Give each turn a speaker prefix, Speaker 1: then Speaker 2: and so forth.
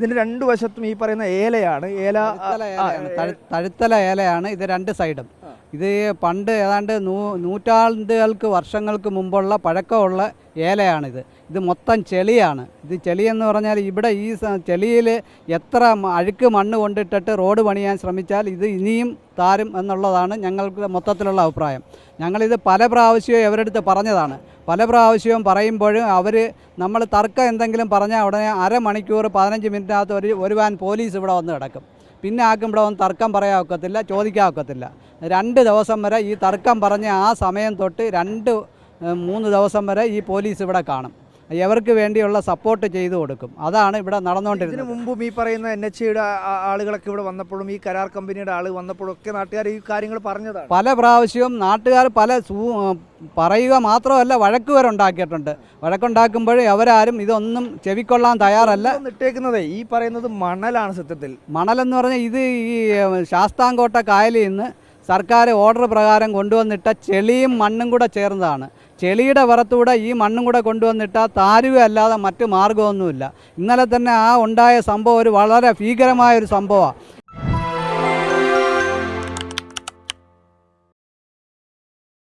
Speaker 1: ഇതിന് രണ്ട് വശത്തും ഈ പറയുന്ന ഏലയാണ്.
Speaker 2: തഴുത്തല ഏലയാണ് ഇത് രണ്ട് സൈഡും. ഇത് പണ്ട് ഏതാണ്ട് നൂറ്റാണ്ടുകൾക്ക് വർഷങ്ങൾക്ക് മുമ്പുള്ള പഴക്കമുള്ള ഏലയാണിത്. ഇത് മൊത്തം ചെളിയാണ്. ഇത് ചെളിയെന്ന് പറഞ്ഞാൽ ഇവിടെ ഈ ചെളിയിൽ എത്ര അഴുക്ക് മണ്ണ് കൊണ്ടിട്ടിട്ട് റോഡ് പണിയാൻ ശ്രമിച്ചാൽ ഇത് ഇനിയും താരും എന്നുള്ളതാണ് ഞങ്ങൾക്ക് മൊത്തത്തിലുള്ള അഭിപ്രായം. ഞങ്ങളിത് പല പ്രാവശ്യവും അവരടുത്ത് പറഞ്ഞതാണ്. പല പ്രാവശ്യവും പറയുമ്പോഴും അവർ നമ്മൾ തർക്കം എന്തെങ്കിലും പറഞ്ഞാൽ ഉടനെ അരമണിക്കൂർ 15 മിനിറ്റിനകത്ത് ഒരു വാൻ പോലീസ് ഇവിടെ വന്ന് കിടക്കും. പിന്നെ ആക്കുമ്പോൾ ഒന്നും തർക്കം പറയാൻ ഒക്കത്തില്ല, ചോദിക്കാൻ ഒക്കത്തില്ല. 2 ദിവസം വരെ ഈ തർക്കം പറഞ്ഞ ആ സമയം തൊട്ട് 2-3 ദിവസം വരെ ഈ പോലീസ് ഇവിടെ കാണും. ഇവർക്ക് വേണ്ടിയുള്ള സപ്പോർട്ട് ചെയ്തു കൊടുക്കും. അതാണ് ഇവിടെ നടന്നുകൊണ്ടിരുന്നത്.
Speaker 1: ഇതിനു മുമ്പും ഈ പറയുന്ന NHAയുടെ ആളുകളൊക്കെ ഇവിടെ വന്നപ്പോഴും ഈ കരാർ കമ്പനിയുടെ ആൾ വന്നപ്പോഴും ഒക്കെ നാട്ടുകാർ ഈ കാര്യങ്ങൾ പറഞ്ഞതാണ്.
Speaker 2: പല പ്രാവശ്യവും നാട്ടുകാർ പറയുക മാത്രമല്ല വഴക്ക് വരെ ഉണ്ടാക്കിയിട്ടുണ്ട്. വഴക്കുണ്ടാക്കുമ്പോഴേ അവരാരും ഇതൊന്നും ചെവിക്കൊള്ളാൻ തയ്യാറല്ല.
Speaker 1: ഇട്ടേക്കുന്നത് ഈ പറയുന്നത് മണലാണ്. സത്യത്തിൽ
Speaker 2: മണലെന്ന് പറഞ്ഞാൽ ഇത് ഈ ശാസ്താംകോട്ട കായലിൽ നിന്ന് സർക്കാർ ഓർഡർ പ്രകാരം കൊണ്ടുവന്നിട്ട ചെളിയും മണ്ണും കൂടെ ചേർന്നതാണ്. ചെളിയുടെ പുറത്തൂടെ ഈ മണ്ണും കൂടെ കൊണ്ടുവന്നിട്ടാൽ താരുകയല്ലാതെ മറ്റ് മാർഗ്ഗമൊന്നുമില്ല. ഇന്നലെ തന്നെ ഉണ്ടായ സംഭവം ഒരു വളരെ ഭീകരമായൊരു സംഭവമാണ്.